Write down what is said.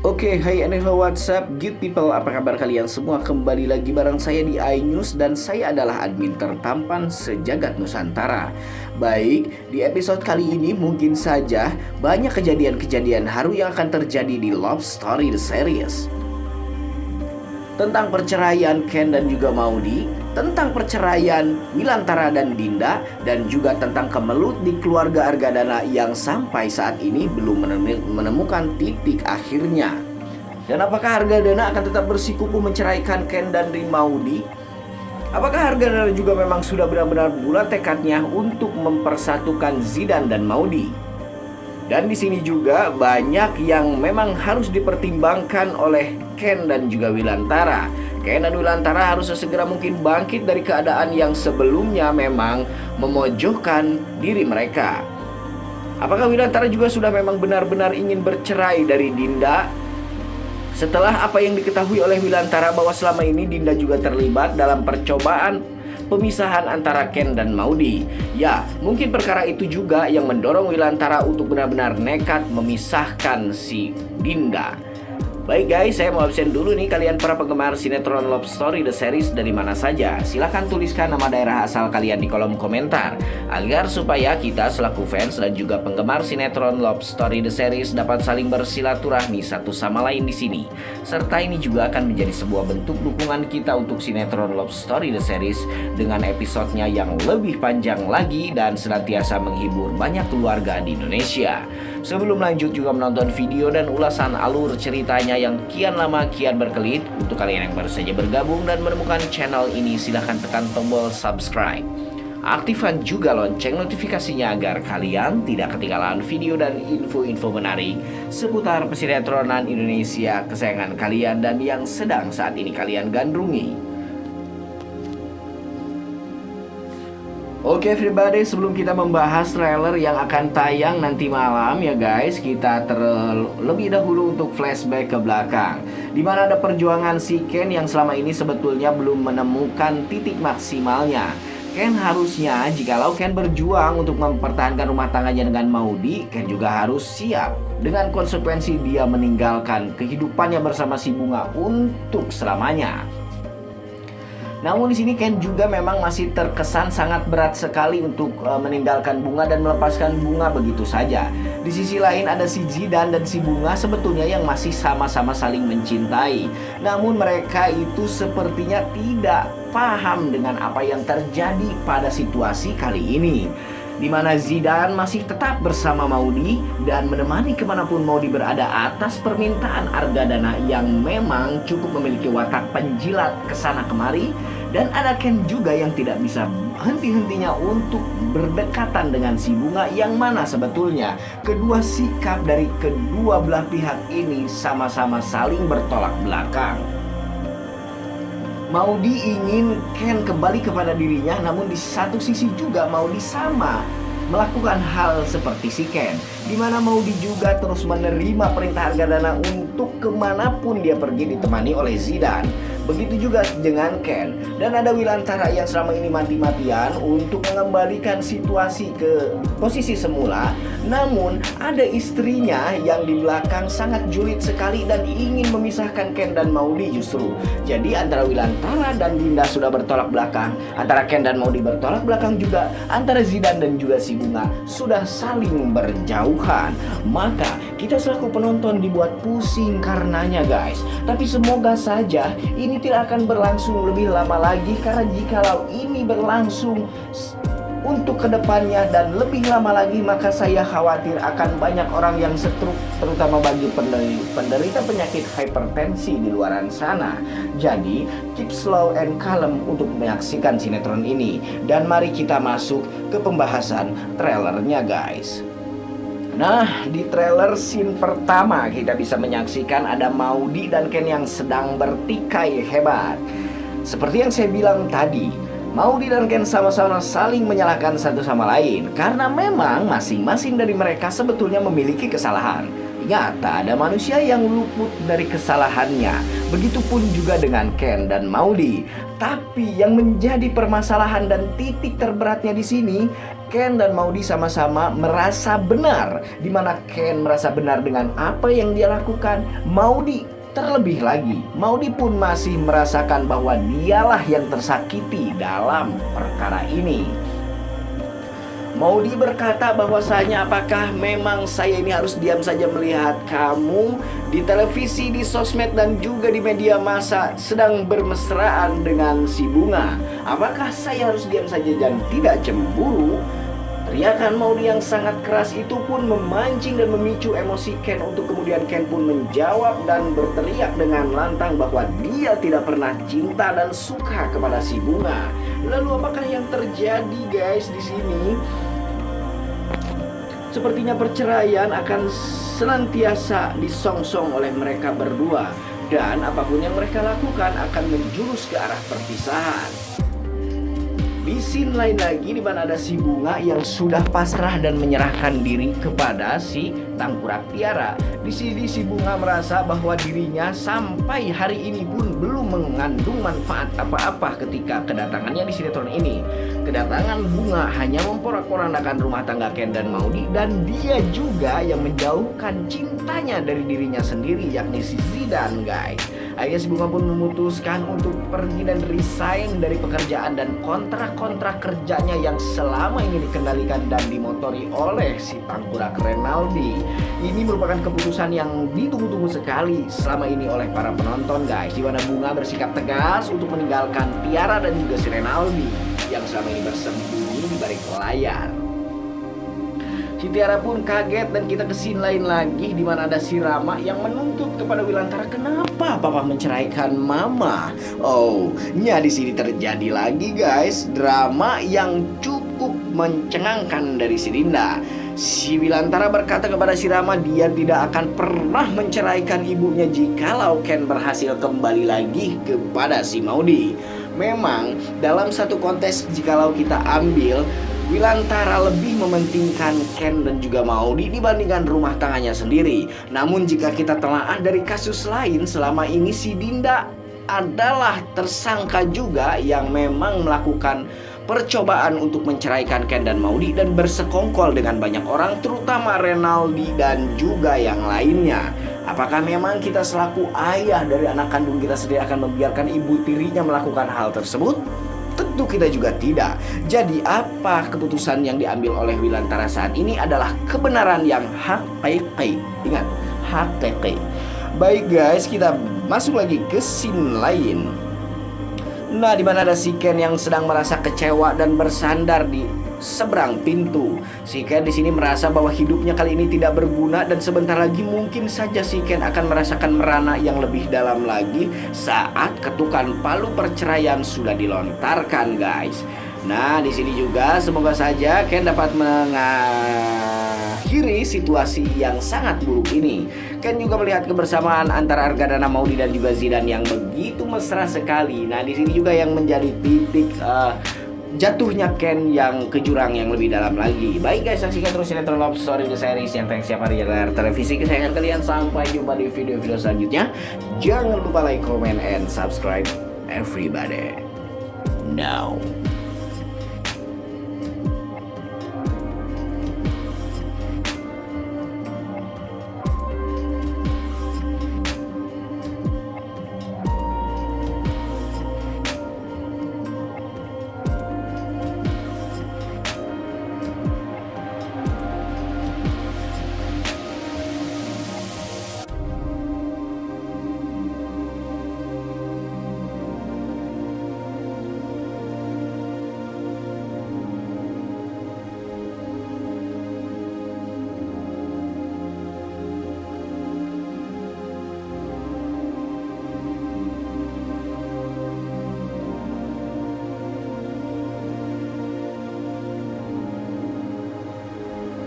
Oke, hai and hello, what's up good people, apa kabar kalian semua? Kembali lagi bareng saya di iNews dan saya adalah admin tertampan sejagat Nusantara. Baik, di episode kali ini mungkin saja banyak kejadian-kejadian haru yang akan terjadi di Love Story The Series. Tentang perceraian Ken dan juga Maudy, tentang perceraian Wilantara dan Dinda, dan juga tentang kemelut di keluarga Argadana yang sampai saat ini belum menemukan titik akhirnya. Dan apakah Argadana akan tetap bersikukuh menceraikan Ken dan Maudy? Apakah Argadana juga memang sudah benar-benar bulat tekadnya untuk mempersatukan Zidan dan Maudy? Dan di sini juga banyak yang memang harus dipertimbangkan oleh Ken dan juga Wilantara. Ken dan Wilantara harus sesegera mungkin bangkit dari keadaan yang sebelumnya memang memojokkan diri mereka. Apakah Wilantara juga sudah memang benar-benar ingin bercerai dari Dinda? Setelah apa yang diketahui oleh Wilantara bahwa selama ini Dinda juga terlibat dalam percobaan pemisahan antara Ken dan Maudy. Ya, mungkin perkara itu juga yang mendorong Wilantara untuk benar-benar nekat memisahkan si Dinda. Baik guys, saya mau absen dulu nih. Kalian para penggemar sinetron Love Story The Series dari mana saja, silahkan tuliskan nama daerah asal kalian di kolom komentar, agar supaya kita selaku fans dan juga penggemar sinetron Love Story The Series dapat saling bersilaturahmi satu sama lain di sini. Serta ini juga akan menjadi sebuah bentuk dukungan kita untuk sinetron Love Story The Series dengan episodenya yang lebih panjang lagi dan senantiasa menghibur banyak keluarga di Indonesia. Sebelum lanjut juga menonton video dan ulasan alur ceritanya yang kian lama kian berkelit, untuk kalian yang baru saja bergabung dan menemukan channel ini, silahkan tekan tombol subscribe. Aktifkan juga lonceng notifikasinya agar kalian tidak ketinggalan video dan info-info menarik seputar persinetronan Indonesia kesayangan kalian dan yang sedang saat ini kalian gandrungi. Oke everybody, sebelum kita membahas trailer yang akan tayang nanti malam ya guys, kita terlebih dahulu untuk flashback ke belakang, dimana ada perjuangan si Ken yang selama ini sebetulnya belum menemukan titik maksimalnya. Ken harusnya, jikalau Ken berjuang untuk mempertahankan rumah tangganya dengan Maudy, Ken juga harus siap dengan konsekuensi dia meninggalkan kehidupannya bersama si Bunga untuk selamanya. Namun di sini Ken juga memang masih terkesan sangat berat sekali untuk meninggalkan Bunga dan melepaskan Bunga begitu saja. Di sisi lain ada si Zidan dan si Bunga sebetulnya yang masih sama-sama saling mencintai. Namun mereka itu sepertinya tidak paham dengan apa yang terjadi pada situasi kali ini, di mana Zidan masih tetap bersama Maudy dan menemani kemanapun Maudy berada atas permintaan Argadana yang memang cukup memiliki watak penjilat kesana kemari. Dan ada Ken juga yang tidak bisa henti-hentinya untuk berdekatan dengan si Bunga, yang mana sebetulnya kedua sikap dari kedua belah pihak ini sama-sama saling bertolak belakang. Maudy ingin Ken kembali kepada dirinya, namun di satu sisi juga Maudy sama melakukan hal seperti si Ken, di mana Maudy juga terus menerima perintah Argadana untuk kemanapun dia pergi ditemani oleh Zidan. Begitu juga dengan Ken. Dan ada Wilantara yang selama ini mati-matian untuk mengembalikan situasi ke posisi semula. Namun ada istrinya yang di belakang sangat julid sekali dan ingin memisahkan Ken dan Maudy justru. Jadi antara Wilantara dan Dinda sudah bertolak belakang, antara Ken dan Maudy bertolak belakang juga, antara Zidan dan juga si Bunga sudah saling berjauhan. Maka kita selaku penonton dibuat pusing karenanya guys. Tapi semoga saja ini tidak akan berlangsung lebih lama lagi, karena jikalau ini berlangsung untuk kedepannya dan lebih lama lagi, maka saya khawatir akan banyak orang yang stroke, terutama bagi penderita penyakit hipertensi di luaran sana. Jadi keep slow and calm untuk menyaksikan sinetron ini. Dan mari kita masuk ke pembahasan trailernya guys. Nah, di trailer scene pertama kita bisa menyaksikan ada Maudy dan Ken yang sedang bertikai hebat. Seperti yang saya bilang tadi, Maudy dan Ken sama-sama saling menyalahkan satu sama lain, karena memang masing-masing dari mereka sebetulnya memiliki kesalahan. Ingat, tak ada manusia yang luput dari kesalahannya. Begitupun juga dengan Ken dan Maudy. Tapi yang menjadi permasalahan dan titik terberatnya di sini, Ken dan Maudy sama-sama merasa benar. Di mana Ken merasa benar dengan apa yang dia lakukan, Maudy terlebih lagi. Maudy pun masih merasakan bahwa dialah yang tersakiti dalam perkara ini. Maudy berkata bahwasanya apakah memang saya ini harus diam saja melihat kamu di televisi, di sosmed dan juga di media massa sedang bermesraan dengan si Bunga. Apakah saya harus diam saja dan tidak cemburu? Teriakan Maudy yang sangat keras itu pun memancing dan memicu emosi Ken untuk kemudian Ken pun menjawab dan berteriak dengan lantang bahwa dia tidak pernah cinta dan suka kepada si Bunga. Lalu apakah yang terjadi guys di sini? Sepertinya perceraian akan senantiasa disongsong oleh mereka berdua dan apapun yang mereka lakukan akan menjurus ke arah perpisahan. Di scene lain lagi di mana ada si Bunga yang sudah pasrah dan menyerahkan diri kepada si Tangkurak Tiara. Di sini si Bunga merasa bahwa dirinya sampai hari ini pun belum mengandung manfaat apa-apa ketika kedatangannya di sinetron ini. Kedatangan Bunga hanya memporak-porandakan rumah tangga Ken dan Maudy dan dia juga yang menjauhkan cintanya dari dirinya sendiri yakni si Zidan guys. Akhirnya si Bunga pun memutuskan untuk pergi dan resign dari pekerjaan dan kontrak kerjanya yang selama ini dikendalikan dan dimotori oleh si Tangkurak Renaldi. Ini merupakan keputusan yang ditunggu-tunggu sekali selama ini oleh para penonton guys, di mana Bunga bersikap tegas untuk meninggalkan Tiara dan juga si Renaldi yang selama ini bersembunyi di balik layar. Si Tiara pun kaget dan kita ke scene lain lagi di mana ada si Rama yang menuntut kepada Wilantara, kenapa papa menceraikan mama? Oh, di sini terjadi lagi guys drama yang cukup mencengangkan dari si Dinda. Si Wilantara berkata kepada si Rama dia tidak akan pernah menceraikan ibunya jikalau Ken berhasil kembali lagi kepada si Maudy. Memang dalam satu kontes jikalau kita ambil, Wilantara lebih mementingkan Ken dan juga Maudy dibandingkan rumah tangganya sendiri. Namun jika kita telaah dari kasus lain, selama ini si Dinda adalah tersangka juga yang memang melakukan percobaan untuk menceraikan Ken dan Maudy dan bersekongkol dengan banyak orang, terutama Renaldi dan juga yang lainnya. Apakah memang kita selaku ayah dari anak kandung kita sendiri akan membiarkan ibu tirinya melakukan hal tersebut? Tentu kita juga tidak. Jadi apa keputusan yang diambil oleh Wilantara saat ini adalah kebenaran yang hakiki. Ingat, hakiki. Baik guys, kita masuk lagi ke scene lain. Nah, di mana ada si Ken yang sedang merasa kecewa dan bersandar di seberang pintu. Si Ken di sini merasa bahwa hidupnya kali ini tidak berguna dan sebentar lagi mungkin saja si Ken akan merasakan merana yang lebih dalam lagi saat ketukan palu perceraian sudah dilontarkan, guys. Nah, di sini juga semoga saja Ken dapat mengakhiri situasi yang sangat buruk ini. Ken juga melihat kebersamaan antara Argadana, Maudy dan juga Zidan yang begitu mesra sekali. Nah, di sini juga yang menjadi titik jatuhnya Ken yang ke jurang yang lebih dalam lagi. Baik guys, saksikan terus sinetron Love Story The Series yang tayang setiap hari di layar televisi kesayangan kalian. Sampai jumpa di video-video selanjutnya. Jangan lupa like, comment, and subscribe everybody. Now.